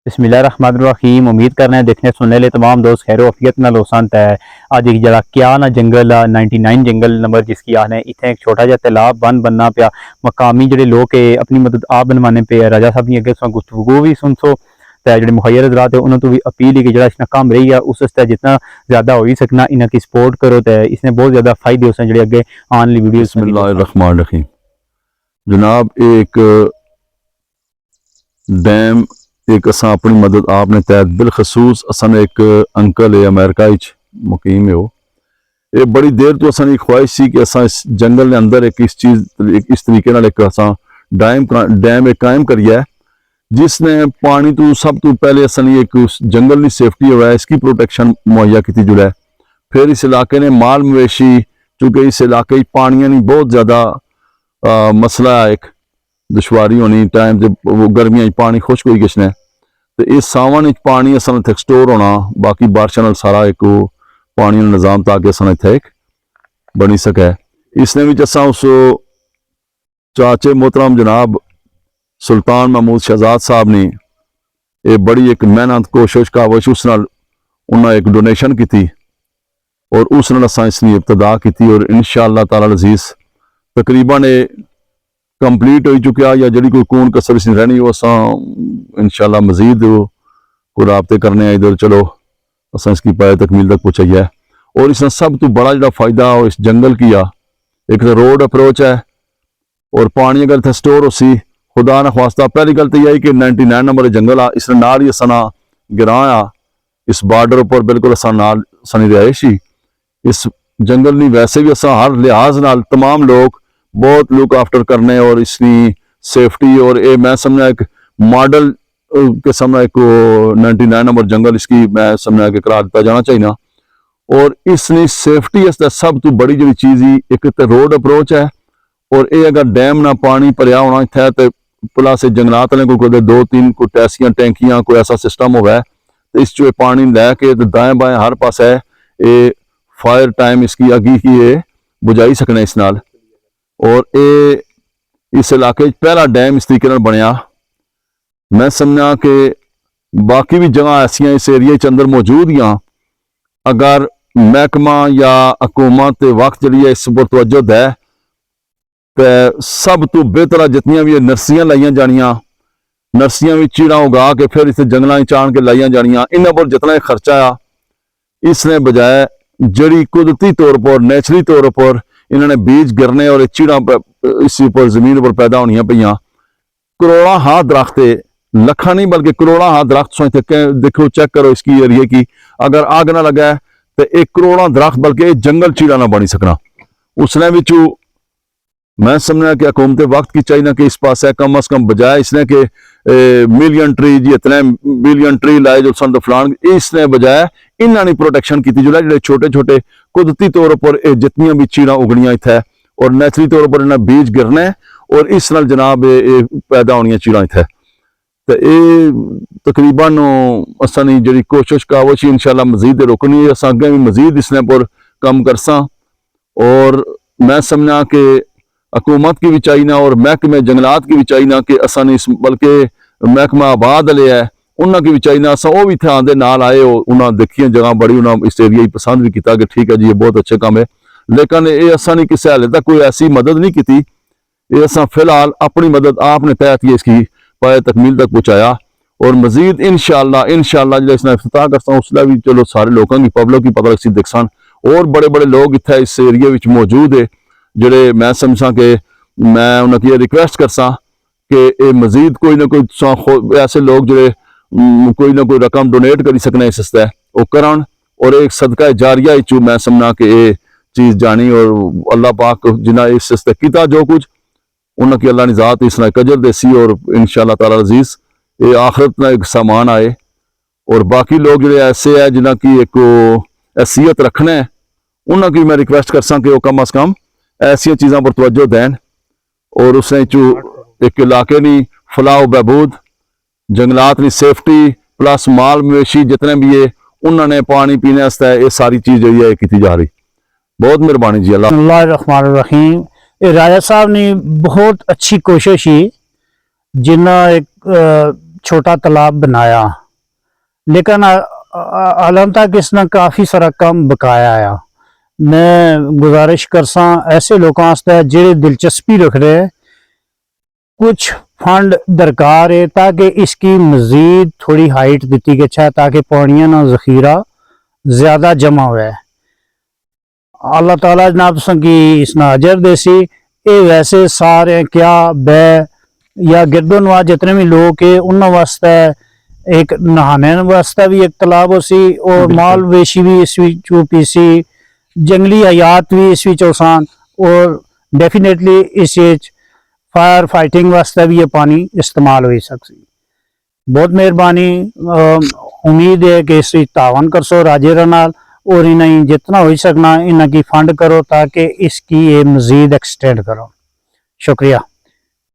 बिस्मिल्लाहिर्रहमानिर्रहीम। उम्मीद करने देखने सुनने लिए तमाम दोस्त खैर वफियत नाल होसंत है। अज एक जरा क्या ना जंगल 99 जंगल नंबर जिसकी आने इतने एक छोटा जहा तैलाब बन बनना पिया। मकामी जोड़े लोग है अपनी मदद आप बनवाने पे राजा साहब की अगे गुफ्तगू भी सुन सो तो जो मुहैया हजरात है उन्होंने भी अपील है कि जो इसका काम रही है उस जितना ज़्यादा हो ही सकना इन्हें सपोर्ट करो तो इसने बहुत ज़्यादा फायदे हो जो अगे आने वाली वीडियो। बिस्मिल्लाहिर्रहमानिर्रहीम। जनाब एक डैम एक असा अपनी मदद आपने तहत बिलखसूस असन एक अंकल है अमेरिका मुकीम है वो ये बड़ी देर तो असन ख्वाहिश सी कि असा इस जंगल के अंदर एक इस चीज़ एक इस तरीके एक असा डैम एक कायम करिए जिसने पानी तो सब तो पहले असन एक उस जंगल की सेफ्टी हो है इसकी प्रोटेक्शन मुहैया की जुड़ा है। फिर इस इलाके ने माल मवेशी चूँकि इस इलाके पानिया की बहुत ज़्यादा मसला है एक दुश्वारी होनी टाइम जब वो गर्मियां पानी खुश्क हो गए तो इस सावन पानी असन इतने स्टोर होना बाकी बारिशों सारा एक पानी का निज़ाम ताकि असन इतने एक बनी सके। इसने भी असा उस चाचे मोहतरम जनाब सुल्तान महमूद शहजाद साहब ने ये बड़ी एक मेहनत कोशिश काविश उस नाल उन्हें एक डोनेशन की थी और उस नाल असा इसकी इब्तदा की और इंशाअल्लाह ताला अज़ीज़ तकरीबन कंप्लीट हो चुका या जी कोई कौन कसर इसमें रहनी वो असा इंशाअल्लाह मजीद को राबते करने इधर चलो असा इसकी पाए तकमील तक पहुँचाइए। और इसमें सब तो बड़ा जो फायदा हो इस जंगल की आ एक तो रोड अप्रोच है और पानी अगर इतने स्टोर हो सी खुदा न खास्ता पहली गल तो यही कि 99 नंबर जंगल आ इसने नाल ही असना गिरा आ इस बार्डर पर बिल्कुल असा नाल सनी रिहायशी इस जंगल नहीं वैसे भी असा हर लिहाज नाल तमाम लोग बहुत लुक आफ्टर करने और इसकी सेफ्टी और ये मैं समझा एक मॉडल के सामने एक 99 नंबर जंगल इसकी मैं समझा के करार दिता जाना चाहिए ना। और इसकी सेफ्टी सब तो बड़ी जी चीज़ ही एक तो रोड अप्रोच है और ये अगर डैम ना पानी भरया होना इतना तो प्लस जंगलात वाले कोई 2-3 कोई टैसियां टैंकियां कोई ऐसा सिस्टम होगा तो इस चो पानी लैके दाएं बाएं हर पास है ये फायर टाइम इसकी अगी की ये बुझाई सकने इस नाल। और ये इस इलाके पहला डैम इस तरीके बनया मैं समझा कि बाकी भी जगह ऐसिया इस एरिए के अंदर मौजूद हैं अगर महकमा या हुकूमत वक्त जी इस पर तवज्जो दे तो सब तो बेहतर जितनियां भी नर्सरियां लाइया जानिया नर्सरियां भी चीड़ा उगा के फिर इतने जंगलों चाण के लाइया जानिया इन्हों पर जितना खर्चा आ इसने बजाय जड़ी कुदरती तौर पर नेचुरली तौर पर इन्होंने बीज गिरने और चीड़ा इस ऊपर जमीन पर पैदा होनिया पईयां करोड़ा हाथ दरख्त लखा नहीं बल्कि करोड़ा हाथ दरख्त देखो चेक करो इसकी एरिए की अगर आग ना लगा है तो एक करोड़ा दरख्त बल्कि जंगल चीड़ा ना बनी सकना उसने बिचू मैं समझना कि हुकूमत वक्त की चाहिए कि इस पास है कम अज कम बजाय इसने कि मिलियन ट्री जी इतने बिलियन ट्री लाए जो सन फलान इसने बजाय इन्होंने प्रोटेक्शन की जो छोटे छोटे कुदरती तौर पर जितनियां भी चीड़ा उगनियां इतने और नेचुरली तौर पर इन्हें बीज गिरने और इस नाल जनाब ये पैदा होनिया चीड़ा इतने तो ये तकरीबन असा जी कोशिश काविश इंशाअल्लाह मजीद रोकनी अस अगे भी मजीद इसने पर कम करसा। और मैं समझा कि हुकूमत की भी चाहिए और महकमे जंगलात की भी चाहिए कि असा इस बल्कि महकमा आबाद वाले है उन्होंने की भी चाहिए असा वो भी इतने आते नाल आए उन्हें देखिए जगह बड़ी उन्हें इस एरिया पसंद भी किया कि ठीक है जी ये बहुत अच्छे काम है लेकिन ये असा नहीं किसी हाले तक कोई ऐसी मदद नहीं की ये असा फिलहाल अपनी मदद आपने तहत ही इसकी पाए तकमील तक पहुँचाया और मजीद इंशाअल्लाह जो इसने इफ्तिताह करता उसलिए भी चलो सारे लोगों की पब्लिक की पता लग सी दिखसान और बड़े बड़े लोग इतने इस एरिए में मौजूद है जोड़े मैं समझा कि मैं उन्हें रिक्वेस्ट करसा कि मजीद कोई ना कोई ऐसे लोग जोड़े कोई ना कोई रकम डोनेट करी सकने इस वो करन और एक सदका जारिया चू मैं समझना कि ये चीज़ जानी और अल्लाह पाक जिन्हें इस किया जो कुछ उन्होंने अल्लाह ने ज़ात इसना कजर देसी और इंशाअल्लाह ताला अजीज़ ये आखिरत ना एक सामान आए और बाकी लोग जो ऐसे है जिन्हें की एक हैसियत रखना है उन्होंने मैं रिक्वेस्ट करसा कि वह कम अज कम ऐसिया चीज़ों पर तवज्जो दैन और उसने चू एक इलाके की फलाह बहबूद जंगलात की सेफ्टी प्लस माल मवेशी जितने भी है उन्होंने पानी पीने ये सारी चीज़ जी है की जा रही। बहुत मेहरबानी जी। बिस्मिल्लाहिर्रहमानिर्रहीम। राजा साहब ने बहुत अच्छी कोशिश की जिन्ना एक छोटा तालाब बनाया, लेकिन आलम तक इसने काफ़ी सारा कम बकाया आ। मैं गुजारिश करसा ऐसे लोगों वास्ते जेह्ड़े दिलचस्पी रख रहे हैं, कुछ फंड दरकार है ताकि इसकी मजीद थोड़ी हाइट दी गई ताकि पानिया ना जखीरा ज़्यादा जमा हुआ है। अल्लाह ताला जनाब संगी इस अजर देसी। ये वैसे सारे क्या बै या गिरदोनवा जितने भी लोग है उन्होंने वास्ते एक नहाने वास्ते भी एक तालाब सी, और माल वेशी भी इस पीसी, जंगली हयात भी इस आसान, और डेफिनेटली इस फायर फाइटिंग वास्ते भी ये पानी इस्तेमाल हो सकती। बहुत मेहरबानी। उम्मीद है कि इस तावन करसो राजे नाल, और इन्हें जितना हो सकना इन्हें की फंड करो ताकि इसकी ये मजीद एक्सटेंड करो। शुक्रिया।